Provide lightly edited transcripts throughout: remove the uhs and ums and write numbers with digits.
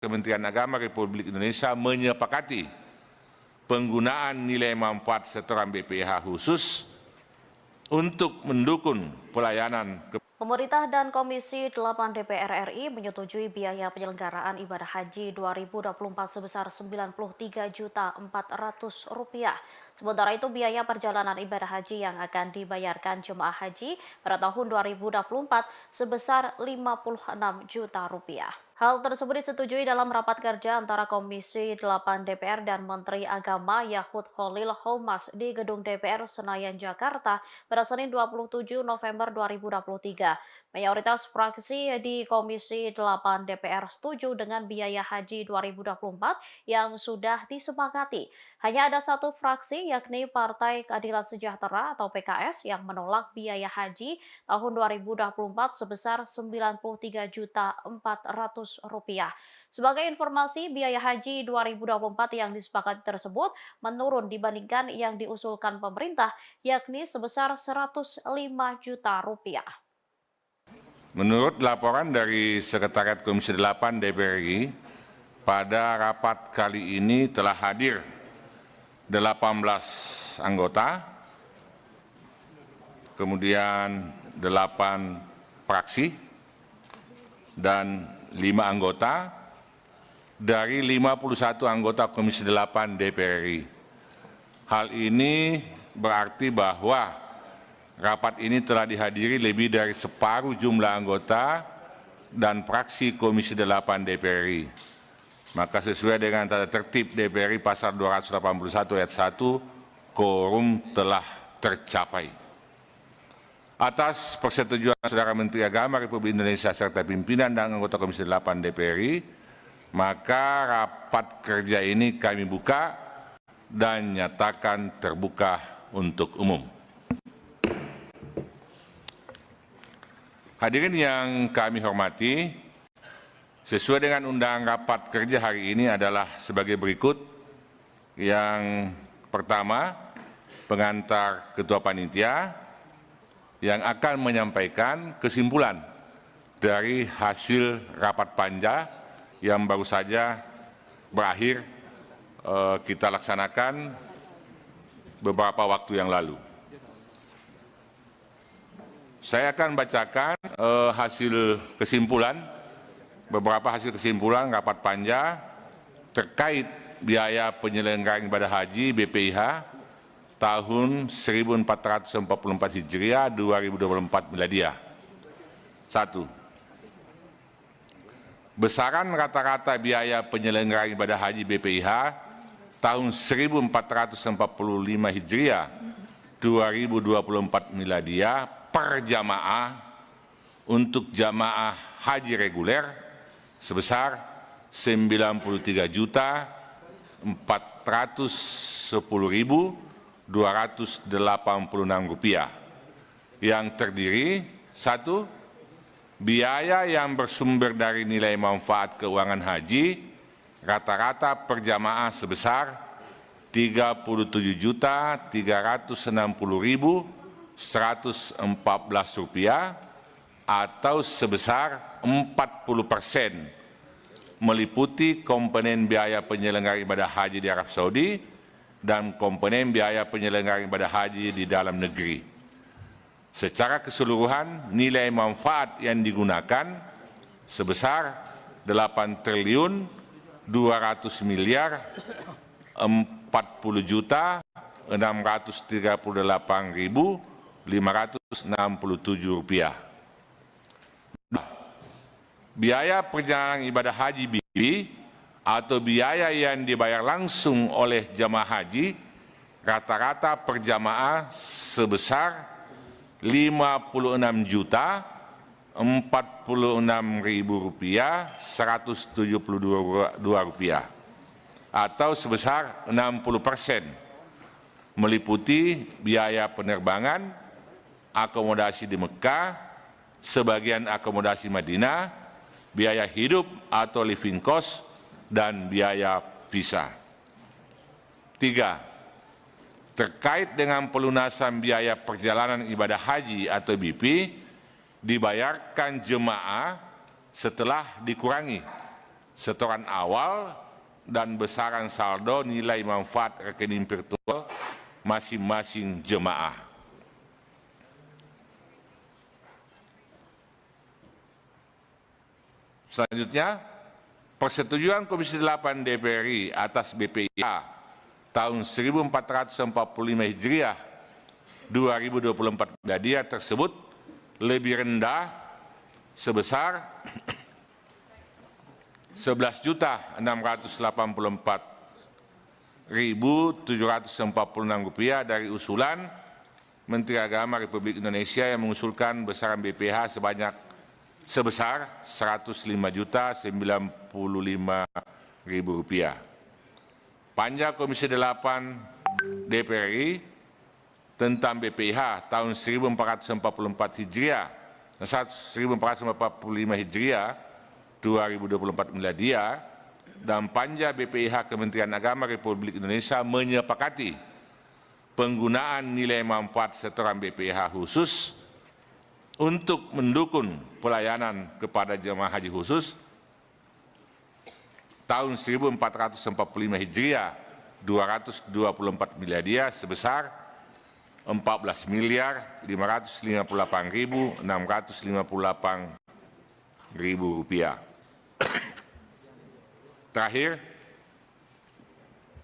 Kementerian Agama Republik Indonesia menyepakati penggunaan nilai manfaat setoran BPIH khusus untuk mendukung pelayanan. Pemerintah dan Komisi 8 DPR RI menyetujui biaya penyelenggaraan ibadah haji 2024 sebesar Rp93.400. Sementara itu biaya perjalanan ibadah haji yang akan dibayarkan jemaah haji pada tahun 2024 sebesar Rp56 juta. Hal tersebut disetujui dalam rapat kerja antara Komisi 8 DPR dan Menteri Agama Yahud Khalil Homas di Gedung DPR Senayan, Jakarta pada Senin 27 November 2023. Mayoritas fraksi di Komisi 8 DPR setuju dengan biaya haji 2024 yang sudah disepakati. Hanya ada satu fraksi yakni Partai Keadilan Sejahtera atau PKS yang menolak biaya haji tahun 2024 sebesar Rp93.400. Sebagai informasi, biaya haji 2024 yang disepakati tersebut menurun dibandingkan yang diusulkan pemerintah, yakni sebesar Rp105 juta. Menurut laporan dari Sekretariat Komisi 8 DPR RI, pada rapat kali ini telah hadir 18 anggota, kemudian 8 fraksi, dan 5 anggota dari 51 anggota Komisi 8 DPR RI. Hal ini berarti bahwa rapat ini telah dihadiri lebih dari separuh jumlah anggota dan fraksi Komisi 8 DPR RI. Maka sesuai dengan tata tertib DPR RI pasal 281 ayat 1, quorum telah tercapai. Atas persetujuan Saudara Menteri Agama Republik Indonesia serta pimpinan dan anggota Komisi 8 DPR RI, maka rapat kerja ini kami buka dan nyatakan terbuka untuk umum. Hadirin yang kami hormati, sesuai dengan undangan rapat kerja hari ini adalah sebagai berikut. Yang pertama, pengantar Ketua Panitia yang akan menyampaikan kesimpulan dari hasil rapat panja yang baru saja berakhir kita laksanakan beberapa waktu yang lalu. Saya akan bacakan beberapa hasil kesimpulan rapat panja terkait biaya penyelenggaraan ibadah haji BPIH tahun 1444 Hijriah 2024 Miladiah. 1. Besaran rata-rata biaya penyelenggaraan ibadah haji BPIH tahun 1445 Hijriah 2024 Miladiah per jamaah untuk jamaah haji reguler sebesar Rp94.410.286 yang terdiri 1. Biaya yang bersumber dari nilai manfaat keuangan haji rata-rata per jamaah sebesar Rp33.360.114 atau sebesar 40%, meliputi komponen biaya penyelenggara ibadah haji di Arab Saudi dan komponen biaya penyelenggaraan ibadah haji di dalam negeri. Secara keseluruhan, nilai manfaat yang digunakan sebesar Rp8.240.638.567. Biaya perjalanan ibadah haji BPI atau biaya yang dibayar langsung oleh jamaah haji rata-rata per jamaah sebesar Rp56.046.172 atau sebesar 60%, meliputi biaya penerbangan, akomodasi di Mekah, sebagian akomodasi Madinah, biaya hidup atau living cost, dan biaya visa. 3. Terkait dengan pelunasan biaya perjalanan ibadah haji atau BP dibayarkan jemaah setelah dikurangi setoran awal dan besaran saldo nilai manfaat rekening virtual masing-masing jemaah. Selanjutnya, persetujuan Komisi 8 DPR RI atas BPIH tahun 1445 Hijriah 2024 Miladia tersebut lebih rendah sebesar Rp11.684.746 dari usulan Menteri Agama Republik Indonesia yang mengusulkan besaran BPIH sebesar Rp105.095. Panja Komisi 8 DPR RI tentang BPIH tahun 1445 Hijriah 2024 Miladia dan Panja BPIH Kementerian Agama Republik Indonesia menyepakati penggunaan nilai manfaat setoran BPIH khusus untuk mendukung pelayanan kepada jemaah haji khusus tahun 1445 Hijriah 224 Miladia sebesar Rp14.558.658. Terakhir,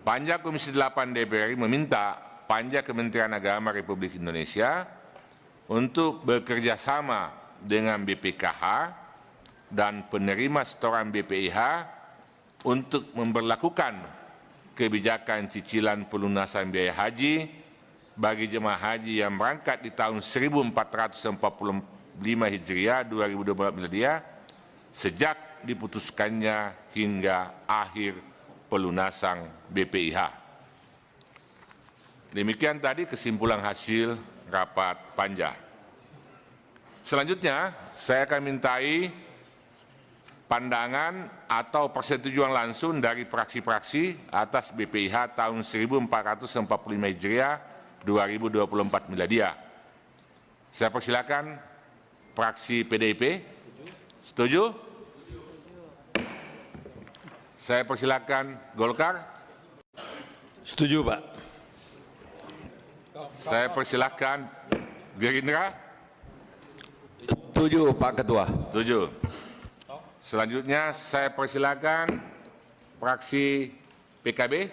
Panja Komisi 8 DPR RI meminta Panja Kementerian Agama Republik Indonesia untuk bekerja sama dengan BPKH dan penerima setoran BPIH untuk memberlakukan kebijakan cicilan pelunasan biaya haji bagi jemaah haji yang berangkat di tahun 1445 Hijriah 2024 Miladia sejak diputuskannya hingga akhir pelunasan BPIH. Demikian tadi kesimpulan hasil rapat panja. Selanjutnya, saya akan mintai pandangan atau persetujuan langsung dari praksi-praksi atas BPIH tahun 1445 Hijriah 2024 Miladia. Saya persilakan praksi PDIP. Setuju? Saya persilakan Golkar. Setuju, Pak. Saya persilakan Gerindra. Setuju, Pak Ketua. Setuju. Selanjutnya saya persilakan praksi PKB.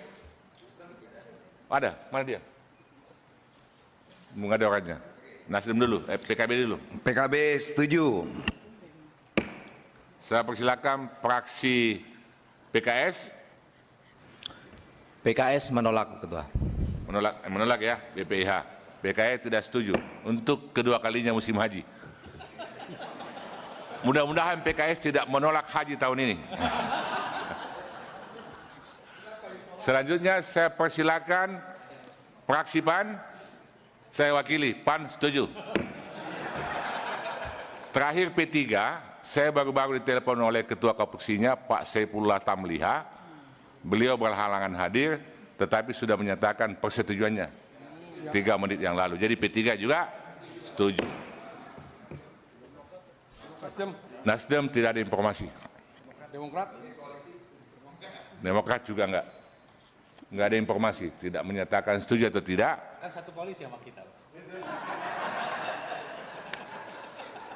Ada, mana dia? Nggak ada orangnya. Nasdem dulu, PKB dulu. PKB setuju. Saya persilakan praksi PKS. PKS menolak, Ketua. Menolak ya, BPIH. PKS tidak setuju untuk kedua kalinya musim haji. Mudah-mudahan PKS tidak menolak haji tahun ini. Selanjutnya saya persilakan praksi PAN. Saya wakili, PAN setuju. Terakhir P3, saya baru-baru ditelepon oleh Ketua Kapuksinya, Pak Saifullah Tamliha. Beliau berhalangan hadir, tetapi sudah menyatakan persetujuannya 3 menit yang lalu. Jadi P3 juga setuju. Nasdem tidak ada informasi. Demokrat juga enggak ada informasi, tidak menyatakan setuju atau tidak. Kan satu koalisi sama kita.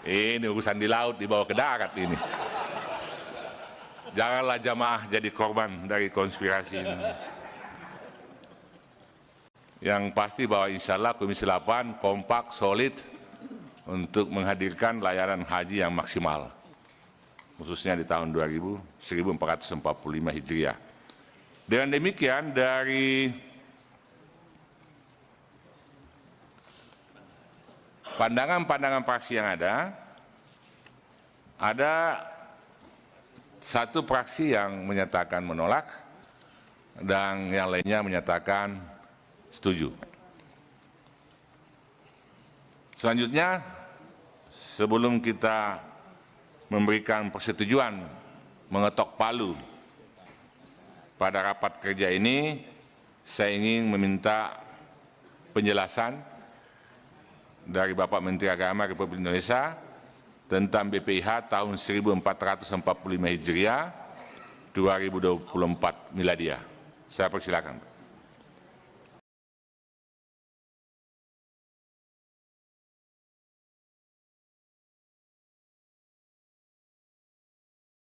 Ini urusan di laut dibawa ke darat ini. Janganlah jamaah jadi korban dari konspirasi ini. Yang pasti bahwa insya Allah Komisi 8 kompak, solid untuk menghadirkan layanan haji yang maksimal. Khususnya di tahun 1445 Hijriah. Dengan demikian dari pandangan-pandangan praksi yang ada satu praksi yang menyatakan menolak dan yang lainnya menyatakan setuju. Selanjutnya, sebelum kita memberikan persetujuan mengetok palu pada rapat kerja ini, saya ingin meminta penjelasan dari Bapak Menteri Agama Republik Indonesia tentang BPIH tahun 1445 Hijriah 2024 miladiah. Saya persilakan.